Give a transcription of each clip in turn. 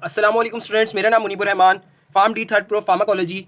अस्सलाम वालेकुम स्टूडेंट्स, मेरा नाम Munibur Rahman. Pharm D third pro pharmacology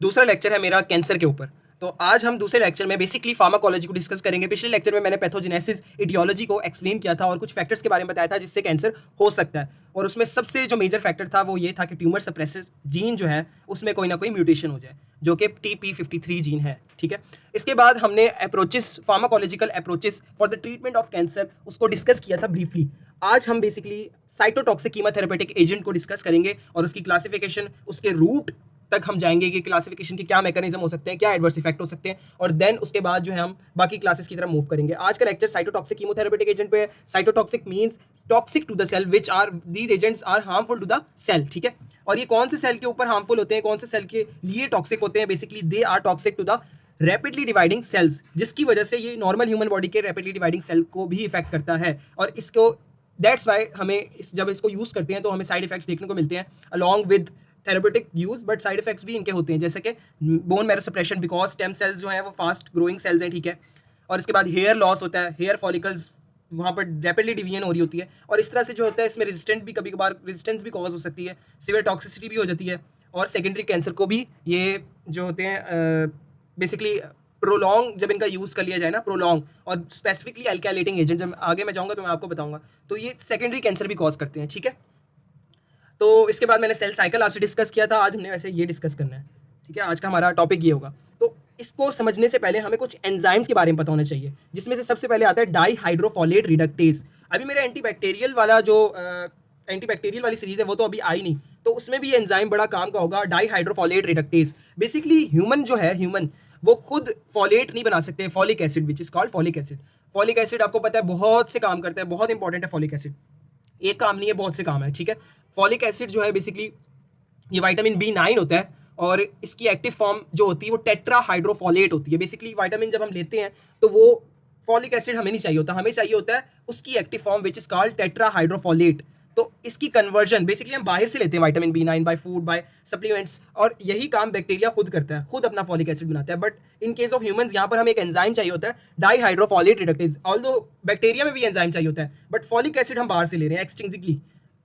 दूसरा लेक्चर है मेरा कैंसर के ऊपर। तो आज हम दूसरे लेक्चर में बेसिकली फार्माकोलॉजी को डिस्कस करेंगे। पिछले लेक्चर में मैंने पैथोजेनेसिस इटियोलॉजी को एक्सप्लेन किया था और कुछ फैक्टर्स के बारे में बताया था जिससे कैंसर हो सकता है। और उसमें सबसे जो मेजर फैक्टर था वो ये था कि ट्यूमर सप्रेसर जीन जो है उसमें कोई ना कोई म्यूटेशन हो जाए, जो कि TP53 जीन है। ठीक है, इसके बाद हमने approaches, pharmacological approaches for the treatment of cancer, उसको डिस्कस किया था ब्रीफली। आज हम बेसिकली साइटोटॉक्सिक कीमोथेरेपेटिक एजेंट को डिस्कस करेंगे और उसकी क्लासिफिकेशन, उसके रूट तक हम जाएंगे कि क्लासिफिकेशन के क्या मैकेनिज्म हो सकते हैं, क्या एडवर्स इफेक्ट हो सकते हैं, और देन उसके बाद जो है हम बाकी क्लासेस की तरफ मूव करेंगे। आज का लेक्चर साइटोटॉक्सिक कीमोथेरेपेटिक एजेंट पे है। Cytotoxic means toxic to the cell, which are these agents are harmful to the cell. ठीक है, और ये कौन से सेल के ऊपर हार्मफुल होते हैं, कौन से सेल के लिए टॉक्सिक होते हैं? Basically they are toxic to the rapidly dividing cells, जिसकी वजह से ये नॉर्मल ह्यूमन बॉडी के रैपिडली डिवाइडिंग सेल को भी इफेक्ट करता है। और इसको दैट्स वाई हमें जब इसको यूज़ करते हैं तो हमें साइड इफेक्ट्स देखने को मिलते हैं along with therapeutic use, but side effects भी इनके होते हैं, जैसे कि bone marrow suppression, because stem cells जो हैं वो फास्ट ग्रोइंग सेल्स हैं। ठीक है, और इसके बाद हेयर लॉस होता है, हेयर फॉलिकल्स वहाँ पर रैपिडली डिवीजन हो रही होती है, और इस तरह से जो होता है इसमें रेजिस्टेंट भी, कभी कभार रेजिस्टेंस भी कॉज हो सकती है, सिवियर टॉक्सिसिटी भी हो जाती है, और सेकेंडरी कैंसर को भी ये जो होते हैं बेसिकली प्रोलॉन्ग, जब इनका यूज़ कर लिया जाए ना, प्रोलॉन्ग, और स्पेसिफिकली अल्काइलेटिंग एजेंट, जब आगे मैं जाऊँगा तो मैं आपको बताऊँगा, तो ये सेकेंडरी कैंसर भी कॉज करते हैं। ठीक है, तो इसके बाद मैंने सेल साइकिल आपसे डिस्कस किया था, आज हमने वैसे ये डिस्कस करना है। ठीक है, आज का हमारा टॉपिक ये होगा। तो इसको समझने से पहले हमें कुछ एंजाइम्स के बारे में पता होना चाहिए, जिसमें से सबसे पहले आता है डाईहाइड्रोफोलेट रिडक्टेज। अभी मेरा एंटीबैक्टीरियल वाला जो एंटीबैक्टीरियल वाली सीरीज है वो तो अभी आई नहीं, तो उसमें भी एंजाइम बड़ा काम का होगा, डाईहाइड्रोफोलेट रिडक्टेज। बेसिकली ह्यूमन जो है, ह्यूमन वो खुद फॉलेट नहीं बना सकते, folic acid which is called folic acid. Folic acid आपको पता है बहुत से काम करता है, बहुत इंपॉर्टेंट है फॉलिक एसिड। एक काम नहीं है, बहुत से काम है। ठीक है, फॉलिक एसिड जो है बेसिकली ये विटामिन B9 होता है, और इसकी एक्टिव फॉर्म जो होती है वो टेट्रा हाइड्रोफोलेट होती है। बेसिकली विटामिन जब हम लेते हैं तो वो फॉलिक एसिड हमें नहीं चाहिए होता, हमें चाहिए होता है उसकी active form which is called tetrahydrofolate. तो इसकी कन्वर्जन बेसिकली हम बाहर से लेते हैं, vitamin B9 by food, by supplements, और यही काम बैक्टीरिया खुद करता है, खुद अपना फॉलिक एसिड बनाता है। But in case of humans यहाँ पर हमें एक एंजाइम चाहिए होता है, डाईहाइड्रोफोलेट रिडक्टेज। ऑल्दो बैक्टीरिया में भी एंजाइम चाहिए होता है, बट फॉलिक एसिड हम बाहर से ले रहे हैं एक्सट्रिंसिकली।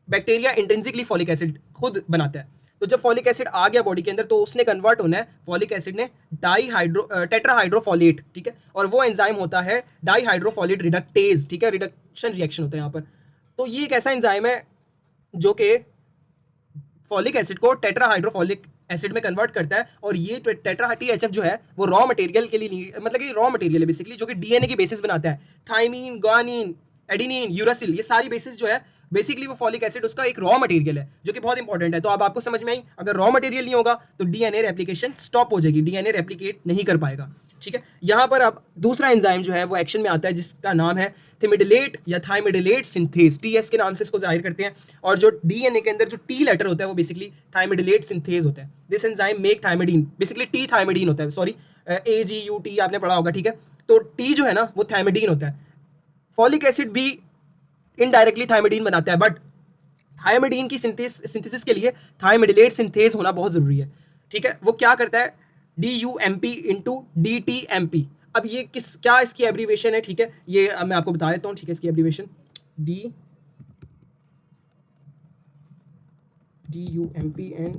बैक्टीरिया इंट्रिंसिकली फॉलिक एसिड खुद बनाता है। तो जब फॉलिक एसिड आ गया बॉडी के अंदर तो उसने कन्वर्ट होना है फॉलिक एसिड ने टेट्राहाइड्रोफोलेट। ठीक है, और वो एंजाइम होता है डाईहाइड्रोफोलेट रिडक्टेज। ठीक है, रिडक्शन रिएक्शन होता है यहाँ पर। तो ये एक ऐसा एंजाइम है जो कि फॉलिक एसिड को टेट्राहाइड्रोफोलिक एसिड में कन्वर्ट करता है, और ये टेट्रा THF जो है वो रॉ मटेरियल के लिए, मतलब कि रॉ मटेरियल है बेसिकली, जो कि DNA की बेसिस बनाता है। थाइमीन, ग्वानिन, एडिनिन, यूरासिल, ये सारी बेसिस जो है बेसिकली वो फॉलिक एसिड उसका एक रॉ मटेरियल है, जो कि बहुत इंपॉर्टेंट है। तो अब आपको समझ में आई, अगर रॉ मटेरियल नहीं होगा तो DNA रेप्लिकेशन स्टॉप हो जाएगी, DNA रेप्लिकेट नहीं कर पाएगा। ठीक है, यहाँ पर अब दूसरा एंजाइम जो है वो एक्शन में आता है, जिसका नाम है थिमिडिलेट या थाइमिडिलेट सिंथेज, TS के नाम से इसको जाहिर करते हैं। और जो DNA के अंदर जो T लेटर होता है वो बेसिकली थाइमिडिलेट सिंथेज होता है। This enzyme make thymidine, basically T thymidine होता है, सॉरी AGUT आपने पढ़ा होगा। ठीक है, तो T जो है ना वो थाइमिडीन होता है। फॉलिक एसिड भी इनडायरेक्टली थाइमिडीन बनाता है, बट थाइमिडीन की सिंथेसिस के लिए थाइमिडिलेट सिंथेज होना बहुत जरूरी है। ठीक है, वो क्या करता है, DUMP इंटू DTMP। अब ये क्या इसकी एब्रीवेशन है? ठीक है, ये मैं आपको बता देता हूँ। ठीक है, इसकी एब्रीवेशन DUMP एंड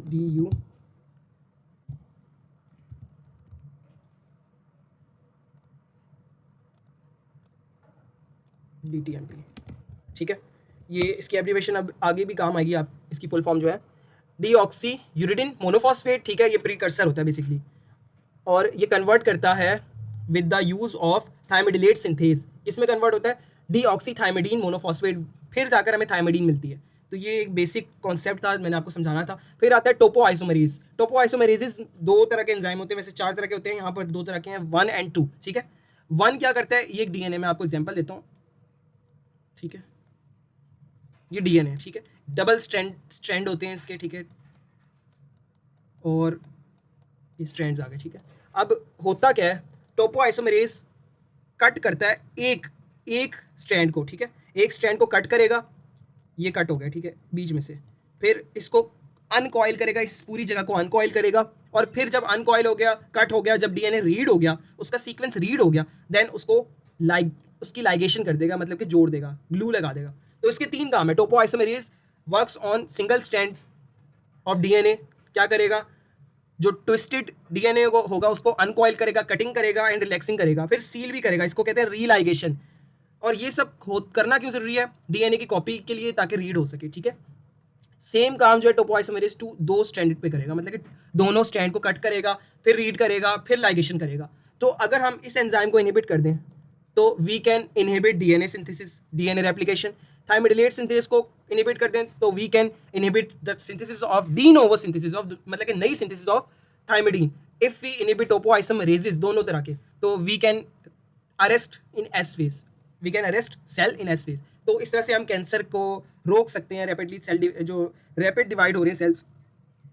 DTMP। ठीक है, ये इसकी एब्रीवेशन अब आगे भी काम आएगी। आप इसकी फुल फॉर्म जो है डीऑक्सी यूरिडिन मोनोफॉस्फेट। ठीक है, ये प्रीकर्सर होता है बेसिकली, और ये कन्वर्ट करता है with the use of thymidylate synthase. इसमें कन्वर्ट होता है डीऑक्सी थाइमिडीन मोनोफॉस्फेट, फिर जाकर हमें थाइमिडीन मिलती है। तो ये एक बेसिक कॉन्सेप्ट था, मैंने आपको समझाना था। फिर आता है टोपो आइसोमरेज। टोपो आइसोमरेज दो तरह के एंजाइम होते हैं, वैसे 4 तरह के होते हैं, यहाँ पर 2 तरह के हैं, 1 और 2। ठीक है, 1 क्या करता है, ये एक DNA में आपको एग्जाम्पल देता हूँ। ठीक है, ये DNA है। ठीक है, डबल स्ट्रैंड होते हैं इसके। ठीक है, और ये स्ट्रैंड्स आ गए। ठीक है, अब होता क्या है, टोपो आइसोमरेज कट करता है एक स्ट्रैंड को। ठीक है, एक स्ट्रैंड को कट करेगा, ये कट हो गया। ठीक है, बीच में से, फिर इसको अनकॉइल करेगा, इस पूरी जगह को अनकॉइल करेगा, और फिर जब अनकॉइल हो गया, कट हो गया, जब DNA रीड हो गया, उसका सीक्वेंस रीड हो गया, देन उसको उसकी लाइगेशन कर देगा, मतलब कि जोड़ देगा, ग्लू लगा देगा। तो इसके 3 काम है topoisomerase works on single strand of DNA, क्या करेगा, जो ट्विस्टेड डीएनए को होगा उसको अनकॉइल करेगा, कटिंग करेगा एंड रिलैक्सिंग करेगा, फिर सील भी करेगा, इसको कहते हैं रीलाइगेशन। और ये सब करना क्यों जरूरी है, डीएनए की कॉपी के लिए, ताकि रीड हो सके, ठीक है। सेम काम जो है टोपोआइसोमेरेज 2 दो स्ट्रैंड पे करेगा, मतलब कि दोनों स्ट्रैंड को कट करेगा, फिर रीड करेगा, फिर लाइगेशन करेगा। तो अगर हम इस एंजाइम को इनहिबिट कर दें तो we can inhibit DNA synthesis, DNA replication. Thymidylate synthesis को इनहिबिट कर दें तो we can inhibit the synthesis of de novo synthesis of, मतलब कि नई synthesis of thymidine. If we inhibit topoisomerases दोनों तरह के, तो we can arrest in S phase, we can arrest cell in S phase. तो इस तरह से हम कैंसर को रोक सकते हैं, रैपिडली सेल जो रैपिड डिवाइड हो रहे हैं सेल्स,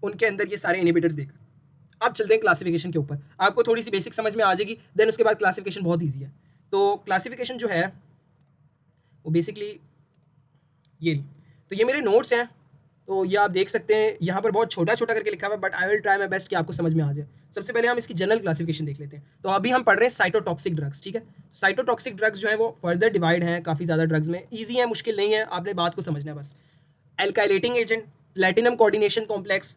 उनके अंदर ये सारे इनहिबिटर्स देकर। अब चलते हैं क्लासिफिकेशन के ऊपर, आपको थोड़ी सी बेसिक समझ में आ जाएगी, देन उसके बाद क्लासिफिकेशन बहुत ईजी है। तो क्लासिफिकेशन जो है वो बेसिकली ये, तो ये मेरे नोट्स हैं, तो ये आप देख सकते हैं, यहाँ पर बहुत छोटा छोटा करके लिखा हुआ है, but I will try my best कि आपको समझ में आ जाए। सबसे पहले हम इसकी जनरल क्लासिफिकेशन देख लेते हैं। तो अभी हम पढ़ रहे हैं साइटोटॉक्सिक ड्रग्स, ठीक है। साइटोटॉक्सिक ड्रग्स जो है वो फर्दर डिवाइड हैं काफ़ी ज़्यादा ड्रग्स में, ईजी है, मुश्किल नहीं है, आपने बात को समझना है बस। Alkylating agent, platinum coordination complex,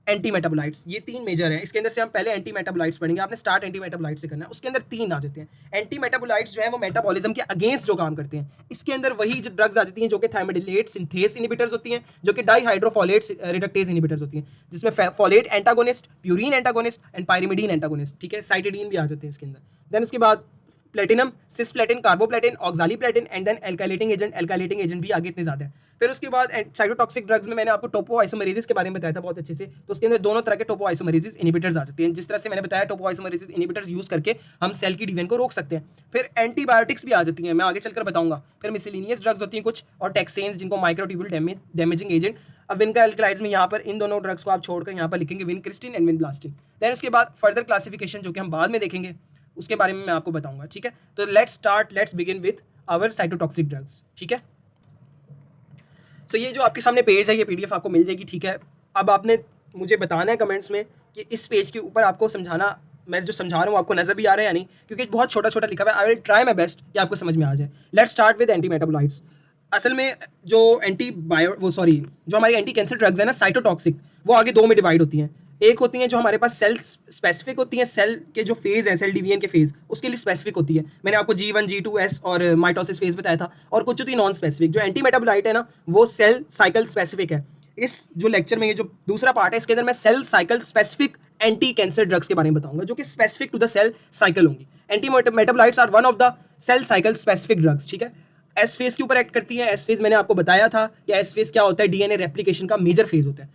anti metabolites, ये तीन मेजर हैं। इसके अंदर से हम पहले एंटी मेटाबोलाइट्स पढ़ेंगे, आपने स्टार्ट एंटी मेटाबोलाइट से करना है। उसके अंदर तीन आ जाते हैं। एंटी मेटाबोलाइट्स जो है वो मेटाबॉलिज्म के अगेंस्ट जो काम करते हैं, इसके अंदर वही जो ड्रग्स आ जाती हैं जो कि थाइमिडिलेट सिंथेस इनहिबिटर्स होती हैं, जो कि डाइहाइड्रोफोलेट रिडक्टेज इनहिबिटर्स होती हैं, जिसमें folate antagonist, purine antagonist and pyrimidine antagonist, ठीक है। साइटिडीन भी आ जाते हैं इसके अंदर। देन उसके बाद platinum, cisplatin, carboplatin, oxaliplatin and then alkylating agent, alkylating agent भी आगे इतने ज़्यादा है। फिर उसके बाद साइटोटॉक्सिक ड्रग्स में मैंने आपको टोपोआइसोमेरेजेस के बारे में बताया था बहुत अच्छे से, तो उसके अंदर दोनों तरह के टोपोआइसोमेरेजेस इनहिबिटर्स आ जाते हैं। जिस तरह से मैंने बताया टोपोआइसोमेरेजेस इनहिबिटर्स यूज करके हम सेल की डिवीजन को रोक सकते हैं। फिर एंटीबायोटिक्स भी आ जाती हैं, मैं आगे चलकर बताऊंगा। फिर मिसलिनियस ड्रग्स होती हैं कुछ, और टैक्सेन्स जिनको माइक्रोट्यूब्यूल डैमेजिंग एजेंट। अब विनका एल्कलाइड्स में यहाँ पर इन दोनों ड्रग्स को आप छोड़कर यहाँ पर लिखेंगे विनक्रिस्टिन एंड विनब्लास्टिन। देन उसके बाद फर्दर क्लासिफिकेशन जो कि हम बाद में देखेंगे, उसके बारे में मैं आपको बताऊंगा, ठीक है। तो let's begin with our cytotoxic drugs, ठीक है। सो ये जो आपके सामने पेज है, ये पीडीएफ आपको मिल जाएगी, ठीक है। अब आपने मुझे बताना है कमेंट्स में कि इस पेज के ऊपर आपको समझाना, मैं जो समझा रहा हूँ आपको नजर भी आ रहा है या नहीं, क्योंकि बहुत छोटा छोटा लिखा हुआ है। I will try my best कि आपको समझ में आ जाए। Let's start with anti metabolites. असल में जो जो हमारी एंटी कैंसर ड्रग्स है ना साइटोटॉक्सिक, वो आगे दो में डिवाइड होती हैं। एक होती हैं जो हमारे पास सेल स्पेसिफिक होती हैं, सेल के जो फेज है, सेल डिवीजन के फेज, उसके लिए स्पेसिफिक होती है। मैंने आपको G1 G2S और माइटोसिस फेज बताया था। और कुछ होती है नॉन स्पेसिफिक। जो एंटी मेटाबोलाइट है ना, वो सेल साइकिल स्पेसिफिक है। इस जो लेक्चर में ये जो दूसरा पार्ट है, इसके अंदर मैं cell cycle specific anti cancer drugs के बारे में बताऊंगा, जो कि specific to the cell cycle होंगी। Anti metabolites are one of the cell cycle specific drugs, ठीक है। एस फेज के ऊपर एक्ट करती है। एस फेज मैंने आपको बताया था कि एस फेज क्या होता है, डीएनए रेप्लिकेशन का मेजर फेज होता है।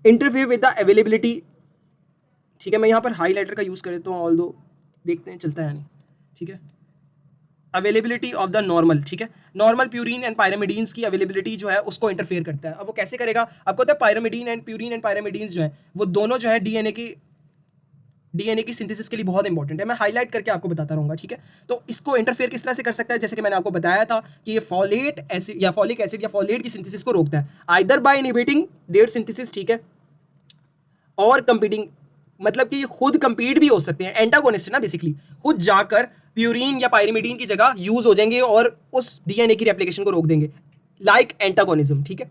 इंटरफेयर विद द अवेलेबिलिटी, ठीक है। मैं यहाँ पर हाईलाइटर का यूज़ कर देता हूँ, ऑल दो देखते हैं चलता है या नहीं, ठीक है। अवेलेबिलिटी ऑफ द नॉर्मल, ठीक है। नॉर्मल प्यूरिन एंड पायरामिडीन्स की अवेलेबिलिटी जो है उसको इंटरफेयर करता है। अब वो कैसे करेगा, आपको पता है pyrimidine and purine and pyrimidines जो है वो दोनों जो है डीएनए की सिंथेसिस के लिए बहुत इंपॉर्टेंट है। मैं हाईलाइट करके आपको बताता रहूँगा, ठीक है। तो इसको इंटरफेयर किस तरह से कर सकता है, जैसे कि मैंने आपको बताया था कि ये फॉलेट एसिड या फॉलिक एसिड या फॉलेट की सिंथेसिस को रोकता है, either by inhibiting their synthesis, ठीक है, और कंपीटिंग, मतलब कि ये खुद कंपीट भी हो सकते हैं। एंटागोनिस्ट ना बेसिकली, खुद जाकर प्यूरिन या पायरिमिडीन की जगह यूज हो जाएंगे और उस डीएनए की रेप्लिकेशन को रोक देंगे, लाइक एंटागोनिज्म, ठीक है।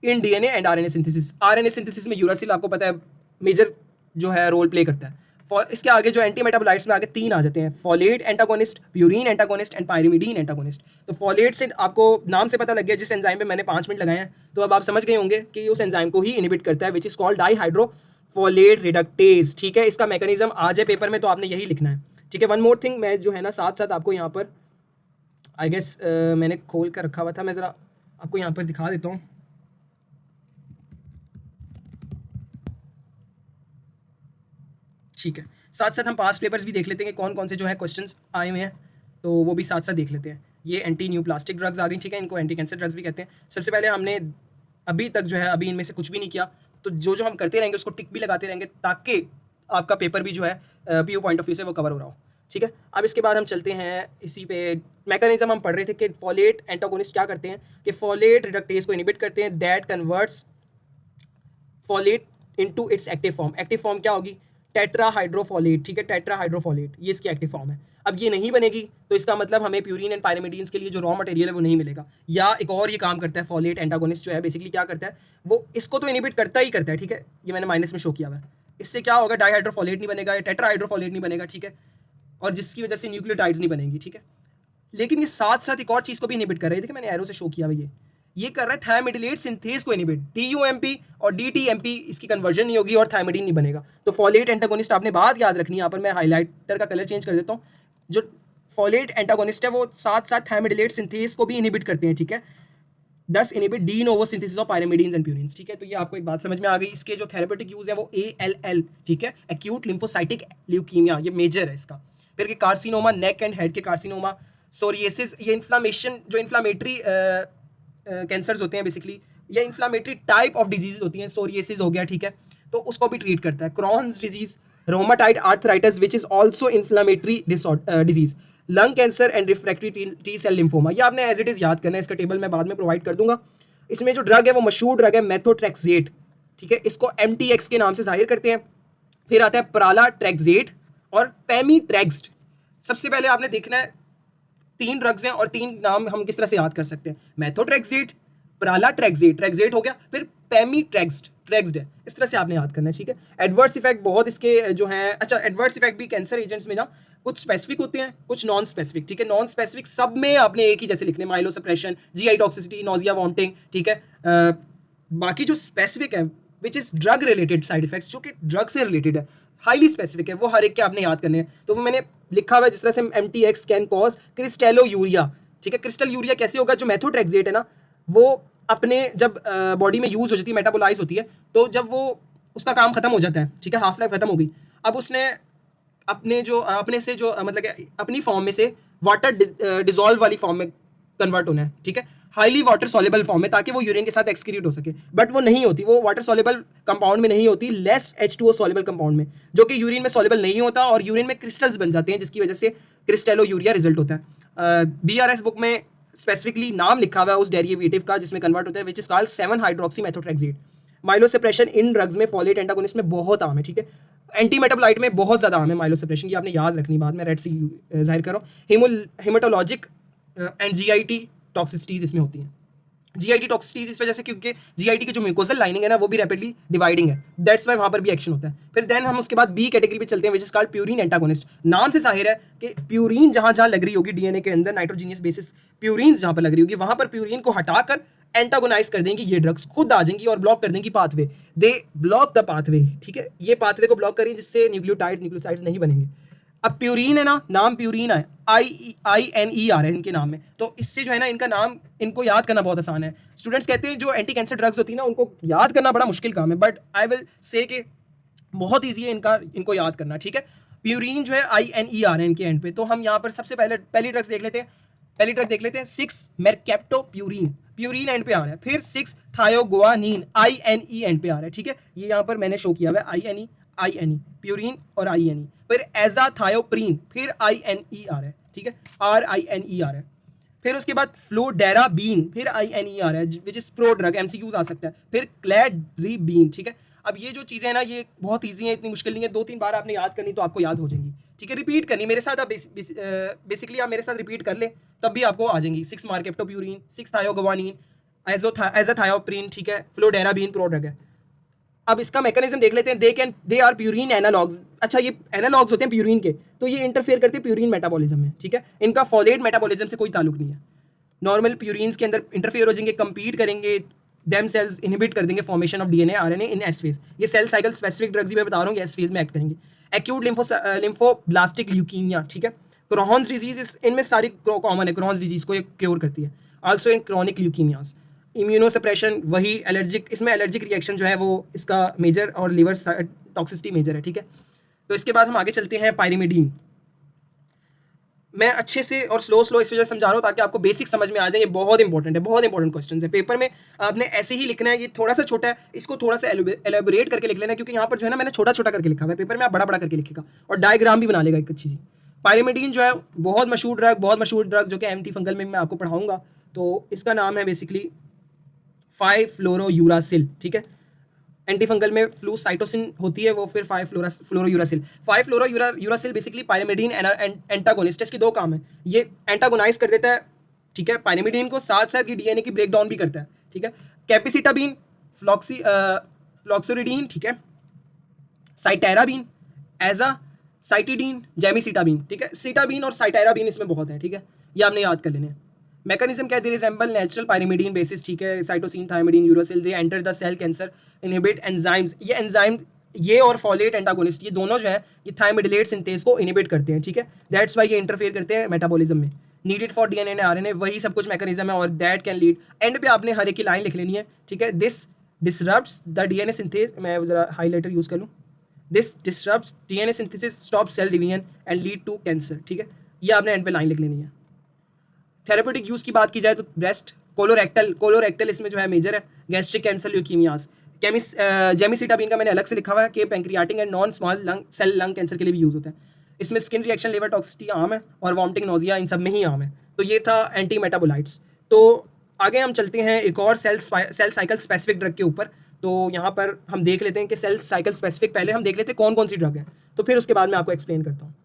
In DNA and RNA synthesis, RNA synthesis में यूरासिल आपको पता है मेजर जो है रोल प्ले करता है। इसके आगे जो एंटी मेटाबोलाइट्स में आगे तीन आ जाते हैं, folate antagonist, purine antagonist and pyrimidine antagonist. तो फॉलेट से आपको नाम से पता लग गया, जिस एंजाइम में मैंने 5 मिनट लगाए हैं, तो अब आप समझ गए होंगे कि उस एंजाइम को ही इनहिबिट करता है, विच इज कॉल्ड डाइहाइड्रोफोलेट रिडक्टेज, ठीक है। इसका मैकेनिज्म आ जाए पेपर में तो आपने यही लिखना है, ठीक है। वन मोर थिंग, मैं जो है ना साथ साथ आपको यहाँ पर आई गेस मैंने खोल कर रखा हुआ था, मैं ज़रा आपको यहाँ पर दिखा देता हूँ। ठीक है, साथ साथ हम पास्ट पेपर्स भी देख लेते हैं कि कौन कौन से जो है क्वेश्चंस आए हुए हैं, तो वो भी साथ साथ देख लेते हैं। ये एंटी न्यू प्लास्टिक ड्रग्स आ गई, ठीक है, इनको एंटी कैंसर ड्रग्स भी कहते हैं। सबसे पहले हमने अभी तक जो है अभी इनमें से कुछ भी नहीं किया, तो जो हम करते रहेंगे उसको टिक भी लगाते रहेंगे, ताकि आपका पेपर भी जो है पीओ पॉइंट ऑफ व्यू से वो कवर हो रहा हो, ठीक है। अब इसके बाद हम चलते हैं इसी पे, मैकेनिज्म हम पढ़ रहे थे कि फॉलेट एंटागोनिस्ट क्या करते हैं, कि फॉलेट रिडक्टेज को इनहिबिट करते हैं, that converts folate into its active form. Active form क्या होगी, टेट्राहाइड्रोफोलेट, ठीक है, टेट्राहाइड्रोफोलेट ये इसकी एक्टिव फॉर्म है। अब ये नहीं बनेगी तो इसका मतलब हमें प्यूरिन एंड पायरिमिडीन्स के लिए जो रॉ मटेरियल है वो नहीं मिलेगा। या एक और ये काम करता है फॉलेट एंटागोनिस्ट जो है, बेसिकली क्या करता है वो इसको तो इनहिबिट करता ही करता है, ठीक है, ये मैंने माइनस में शो किया हुआ है। इससे क्या होगा, डाइहाइड्रोफोलेट नहीं बनेगा या टेट्राहाइड्रोफोलेट नहीं बनेगा, ठीक है, और जिसकी वजह से न्यूक्लियोटाइड्स नहीं बनेंगी, ठीक है। लेकिन ये साथ साथ एक और चीज़ को भी इनहिबिट कर रहा है, देखिए मैंने एरो से शो किया हुआ ये कर रहा है थायमिडिलेट सिंथेज को इनहिबिट। DUMP और DTMP इसकी कन्वर्जन नहीं होगी और थायमिडीन नहीं बनेगा। तो फॉलेट एंटागोनिस्ट आपने बात याद रखनी है, यहाँ पर मैं हाईलाइटर का कलर चेंज कर देता हूँ। जो फॉलेट एंटागोनिस्ट है वो साथ साथ थायमिडिलेट सिंथेज को भी इनहिबिट करते हैं, ठीक है, thus inhibit de novo synthesis of pyrimidines and purines, ठीक है। तो ये आपको एक बात समझ में आ गई। इसके जो थेरेपेटिक यूज है वो ALL, ठीक है, एक्यूट लिम्फोसाइटिक ल्यूकीमिया, ये मेजर है इसका। फिर कार्सिनोमा, नेक एंड हेड के कार्सिनोमा, सोरिएसिस, ये इन्फ्लामेशन जो इन्फ्लामेटरी कैंसर्स होते हैं बेसिकली, या इन्फ्लामेटरी टाइप ऑफ डिजीज होती हैं, सोरिएसिस हो गया, ठीक है, तो उसको भी ट्रीट करता है। Crohn's disease, rheumatoid arthritis which is also inflammatory disease, lung cancer and refractory T cell lymphoma. ये आपने एज इट इज याद करना है, इसका टेबल मैं बाद में प्रोवाइड कर दूंगा। इसमें जो ड्रग है वो मशहूर ड्रग है मेथोट्रेक्सेट, ठीक है, इसको MTX के नाम से जाहिर करते हैं। फिर आता है प्रालाट्रेक्सेट और पेमीट्रेक्स्ट। सबसे पहले आपने देखना है 3 ड्रग्स हैं और 3 नाम हम किस तरह से याद कर सकते हैं, मेथोट्रेक्सेट, प्रालाट्रेक्सेट, ट्रेक्सेट हो गया, फिर ट्रेक्स्ड है, इस तरह से आपने याद करना है, ठीक है। एडवर्स इफेक्ट बहुत इसके जो हैं, अच्छा एडवर्स इफेक्ट भी कैंसर एजेंट्स में ना कुछ स्पेसिफिक होते हैं, कुछ नॉन स्पेसिफिक, ठीक है। नॉन स्पेसिफिक सब में आपने एक ही जैसे लिखने, माइलोसप्रेशन, GI टॉक्सिसिटी, नोजिया, वॉमिटिंग, ठीक है। बाकी जो स्पेसिफिक है which is drug related side effects, जो कि ड्रग से रिलेटेड है, हाईली स्पेसिफिक है, वो हर एक के आपने याद करने हैं। तो वो मैंने लिखा हुआ है जिस तरह से MTX कैन कॉज क्रिस्टेलोयूरिया, ठीक है। क्रिस्टल यूरिया कैसे होगा, जो मेथोट्रेक्सेट है ना वो अपने जब बॉडी में यूज हो जाती है, मेटाबोलाइज होती है, तो जब वो उसका काम खत्म हो जाता है, ठीक है, हाफ लाइफ खत्म हो गई, अब उसने अपने जो अपने से जो मतलब कि अपनी फॉर्म में से वाटर डिजोल्व वाली फॉर्म में कन्वर्ट होना है, ठीक है, हाईली वाटर सॉल्युबल फॉर्म में, ताकि वो यूरिन के साथ एक्सक्रीट हो सके। बट वो नहीं होती, वो वाटर सॉल्युबल कंपाउंड में नहीं होती, लेस H2O सॉल्युबल कंपाउंड में, जो कि यूरिन में सॉल्युबल नहीं होता और यूरिन में क्रिस्टल्स बन जाते हैं, जिसकी वजह से क्रिस्टेलोयूरिया रिजल्ट होता है। BRS बुक में स्पेसिफिकली नाम लिखा हुआ है उस डेरिवेटिव का जिसमें कन्वर्ट होता है, which is called 7 hydroxy methotrexate. Myelosuppression इन ड्रग्स में फॉलेट एंटागोनिस्ट में बहुत आम है, ठीक है। एंटी मेटाबोलाइट में बहुत ज़्यादा आम है माइलोसप्रेशन, ये आपने याद रखनी, बाद में रेड सी जाहिर करो। हेमाटोलॉजिक एंड GIT टॉक्सिसिटीज इसमें होती हैं। GIT टॉक्सिसिटीज इस वजह से क्योंकि GIT की जो म्यूकोजल लाइनिंग है ना वो भी रैपिडली डिवाइडिंग है, दैट्स वाई वहाँ पर भी एक्शन होता है। फिर देन हम उसके बाद B कैटेगरी पे चलते हैं, विच इज कॉल्ड प्यूरिन एंटागोनिस्ट। नाम से जाहिर है कि प्यूरिन जहाँ जहाँ लग रही होगी DNA के अंदर, नाइट्रोजीनियस बेसिस प्यूरिन जहाँ पर लग रही होगी, वहाँ पर प्यूरिन को हटाकर एंटागोनाइज कर देंगी ये ड्रग्स, खुद आ जाएंगी और ब्लॉक कर देंगी pathway, they block the pathway, ठीक है, ये पाथवे को ब्लॉक करेंगे जिससे न्यूक्लियोसाइड्स नहीं बनेंगे। अब प्यूरिन है ना, नाम प्यूरिन है, INE आ रहा है इनके नाम में, तो इससे जो है ना इनका नाम इनको याद करना बहुत आसान है। स्टूडेंट्स कहते हैं जो एंटी कैंसर ड्रग्स होती है ना उनको याद करना बड़ा मुश्किल काम है, बट आई विल से कि बहुत ईजी है इनको याद करना, ठीक है। प्यूरिन जो है INE आ रहे हैं इनके एंड पे, तो हम यहाँ पर सबसे पहली ड्रग्स देख लेते हैं। पहली ड्रग देख लेते हैं 6 मेरकैप्टोप्यूरिन, प्यूरिन एंड पे आ रहा है। फिर 6 थायोगुआनिन, INE एंड पे आ रहा है, ठीक है, ये यहाँ पर मैंने शो किया हुआ है, INE प्यूरिन और INE। फिर एजाथायोप्रीन, फिर INE आ रहा है, ठीक है, RINE आ रहा है। फिर उसके बाद फ्लोडेराबीन, फिर INE आ रहा है, which is pro drug, MCQs आ सकता है। फिर क्लैड्रीबीन, ठीक है। अब ये जो चीज़ें हैं ना ये बहुत ईजी है, इतनी मुश्किल नहीं है, 2-3 बार आपने याद करनी तो आपको याद हो जाएंगी, ठीक है। रिपीट करनी मेरे साथ, आप बेसिकली आप मेरे साथ रिपीट कर ले तब भी आपको आ जाएंगी। 6 मार्केप्टोप्यूरिन, 6 थायोगुआनिन, एजाथायोप्रीन, ठीक है, फ्लोडेराबीन प्रो ड्रग है। अब इसका मैकेनिज्म देख लेते हैं, दे आर प्यूरिन एनालॉग्स। अच्छा ये एनालॉग्स होते हैं प्यूरिन के, तो ये इंटरफेयर करते हैं प्यूरिन मेटाबॉलिज्म में, ठीक है, इनका फॉलेट मेटाबॉलिज्म से कोई ताल्लुक नहीं है। नॉर्मल प्यूरिन्स के अंदर इंटरफेयर हो जाएंगे, कंपीट करेंगे, देम सेल्स इनहिबिट कर देंगे formation of DNA RNA in S phase. ये सेल साइकिल स्पेसिफिक ड्रग्स ही मैं बता रहा हूँ, ये S फेज में एक्ट करेंगे। एक्यूट लिम्फोब्लास्टिक ल्यूकीमिया, ठीक है, क्रोहन्स डिजीज, इनमें सारी कॉमन है, क्रोहन्स डिजीज को ये क्योर करती है। Also in chronic leukaemias. Immunosuppression वही एलर्जिक, इसमें एलर्जिक रिएक्शन जो है वो इसका मेजर और लिवर टॉक्सिसिटी मेजर है, ठीक है। तो इसके बाद हम आगे चलते हैं पायरिमिडीन। मैं अच्छे से और स्लो इस वजह से समझा रहा हूँ ताकि आपको बेसिक समझ में आ जाए, ये बहुत इंपॉर्टेंट है, बहुत इंपॉर्टेंट क्वेश्चन है। पेपर में आपने ऐसे ही लिखना है, ये थोड़ा सा छोटा है, इसको थोड़ा सा एलेबोरेट करके लिख लेना, क्योंकि यहाँ पर जो है ना मैंने छोटा छोटा करके लिखा हुआ है, पेपर में आप बड़ा बड़ा करके लिखेगा और डायग्राम भी बना लेगा एक अच्छी सी। पायरिमिडीन जो है बहुत मशहूर ड्रग जो कि एंटी फंगल में मैं आपको पढ़ाऊंगा, तो इसका नाम है बेसिकली 5-फ्लोरोयूरासिल, ठीक है। एंटी फंगल में फ्लूसाइटोसिन होती है, वो फिर 5-फ्लोरोयूरासिल। 5-फ्लोरोयूरासिल बेसिकली पायरिमिडीन एंटागोनिस्ट, इसके 2 काम है। ये एंटागोनाइज कर देता है, ठीक है, पायरिमिडीन को, साथ साथ ये डीएनए की ब्रेक डाउन भी करता है, ठीक है। कैपिसिटाबीन, फ्लॉक्सोरिडीन, ठीक है, साइटेराबीन, एजा, साइटिडीन, जेमिसिटाबीन, ठीक है। सिटाबीन और साइटेराबीन इसमें बहुत है, ठीक है, ये आपने याद कर लेने हैं। मैकेनिज्म क्या है, they resemble natural pyrimidine bases, ठीक है, cytosine, thymidine, uracil, they enter the cell cancer, inhibit enzymes, ये एंजाइम, ये और फॉलेट एंटागोनिस्ट, ये दोनों जो है ये थायमिडिलेट सिंथेज को इनहिबिट करते हैं, ठीक है। दैट्स वाई ये इंटरफेयर करते हैं मेटाबॉलिज्म में। Needed for DNA and RNA, वही सब कुछ मैकेनिज्म है, और दैट कैन लीड, एंड पे आपने हर एक की लाइन लिख लेनी है, ठीक है। This disrupts the DNA synthase, मैं जरा हाईलाइटर यूज कर लूँ, this disrupts DNA synthesis, stop cell division and lead to cancer, ठीक है, ये आपने एंड पे लाइन लिख लेनी है। थेरेपेटिक यूज़ की बात की जाए तो ब्रेस्ट, कोलोरेक्टल इसमें जो है मेजर है, गैस्ट्रिक कैंसर, ल्यूकीमियास। जेमिसिटाबीन का मैंने अलग से लिखा हुआ है कि pancreatic and non small lung cancer के लिए भी यूज़ होता है। इसमें स्किन रिएक्शन, लिवर टॉक्सिसिटी आम है, और वॉमिटिंग, नोजिया, इन सब में ही आम है। तो ये था एंटी मेटाबोलाइट्स। तो आगे हम चलते हैं एक और सेल साइकिल स्पेसिफिक ड्रग के ऊपर। तो यहाँ पर हम देख लेते हैं कि सेल साइकिल स्पेसिफिक, पहले हम देख लेते हैं कौन कौन सी ड्रग है, तो फिर उसके बाद मैं आपको एक्सप्लेन करता हूँ।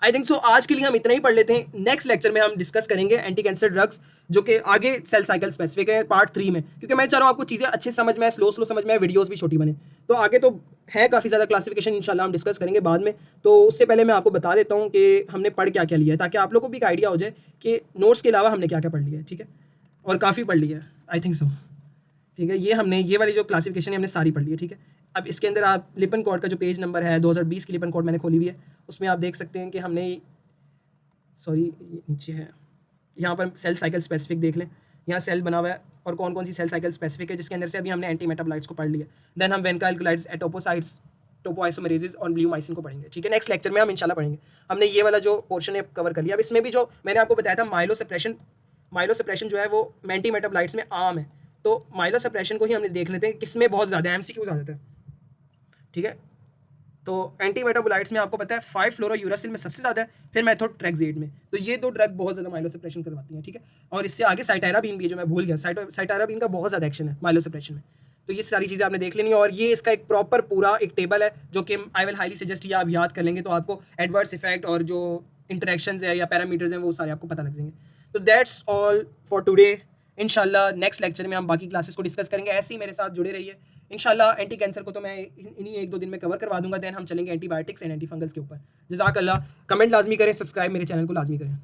आई थिंक सो आज के लिए हम इतना ही पढ़ लेते हैं। नेक्स्ट लेक्चर में हम डिस्कस करेंगे एंटी कैंसर ड्रग्स, जो कि आगे सेल साइकिल स्पेसिफिक है, पार्ट 3 में, क्योंकि मैं चाह रहा हूँ आपको चीज़ें अच्छे समझ में, स्लो समझ में, वीडियोस भी छोटी बने। तो आगे तो है काफ़ी ज़्यादा क्लासिफिकेशन, इंशाल्लाह हम डिस्कस करेंगे बाद में। तो उससे पहले मैं आपको बता देता हूँ कि हमने पढ़ क्या क्या लिया है, ताकि आप लोगों को भी एक आइडिया हो जाए कि नोट्स के अलावा हमने क्या क्या पढ़ लिया है, ठीक है, और काफ़ी पढ़ लिया है, आई थिंक सो, ठीक है। ये हमने ये वाली जो क्लासिफिकेशन है हमने सारी पढ़ ली है, ठीक है। अब इसके अंदर आप लिपन कोड का जो पेज नंबर है 2020 की लिपन कोड मैंने खोली हुई है, उसमें आप देख सकते हैं कि हमने, सॉरी नीचे है, यहाँ पर सेल साइकिल स्पेसिफिक देख लें, यहाँ सेल बना हुआ है और कौन कौन सी सेल साइकिल स्पेसिफिक है, जिसके अंदर से अभी हमने एंटी मेटाबोलाइट्स को पढ़ लिया। देन हम वेनकाइलक्लाइड्स, एटोपोसाइट्स, टोपोआइसोमेरेजेस और ब्लूमाइसिन को पढ़ेंगे, ठीक है। नेक्स्ट लेक्चर में हम इंशाल्लाह पढ़ेंगे। हमने ये वाला जो पोर्शन है कवर कर लिया। अब इसमें भी जो मैंने आपको बताया था माइलोसप्रेशन जो है वो एंटी मेटाबोलाइट्स में आम है। तो माइलोसप्रेशन को ही हमने देख लेते हैं किसमें बहुत ज़्यादा एमसीक्यूज आ जाता है, ठीक है। तो एंटी मेटाबोलाइट्स में आपको पता है 5-फ्लोरोयूरासिल में सबसे ज़्यादा है, फिर मेथोट्रेक्सेट में। तो ये 2 ड्रग बहुत ज़्यादा माइलोसप्रेशन करवाती हैं, ठीक है। और इससे आगे साइटेराबीन भी है, जो मैं भूल गया, साइटेराबीन का बहुत ज़्यादा एक्शन है माइलोसप्रेशन में। तो ये सारी चीज़ें आपने देख लेनी है, और ये इसका एक प्रॉपर पूरा एक टेबल है, जो कि आई विल हाईली सजेस्ट ये आप याद कर लेंगे, तो आपको एडवर्स इफेक्ट और जो इंटरेक्शंस है या पैरामीटर्स हैं वो सारे आपको पता लग जाएंगे। तो दैट्स ऑल फॉर टुडे। इंशाल्लाह नेक्स्ट लेक्चर में हम बाकी क्लासेस को डिस्कस करेंगे। ऐसे ही मेरे साथ जुड़े रहिए। इंशाल्लाह एंटी कैंसर को तो मैं इन्हीं 1-2 दिन में कवर करवा दूंगा। देन हम चलेंगे एंटीबायोटिक्स एंड एंटी फंगल्स के ऊपर। जज़ाकल्लाह। कमेंट लाजमी करें, सब्सक्राइब मेरे चैनल को लाजमी करें।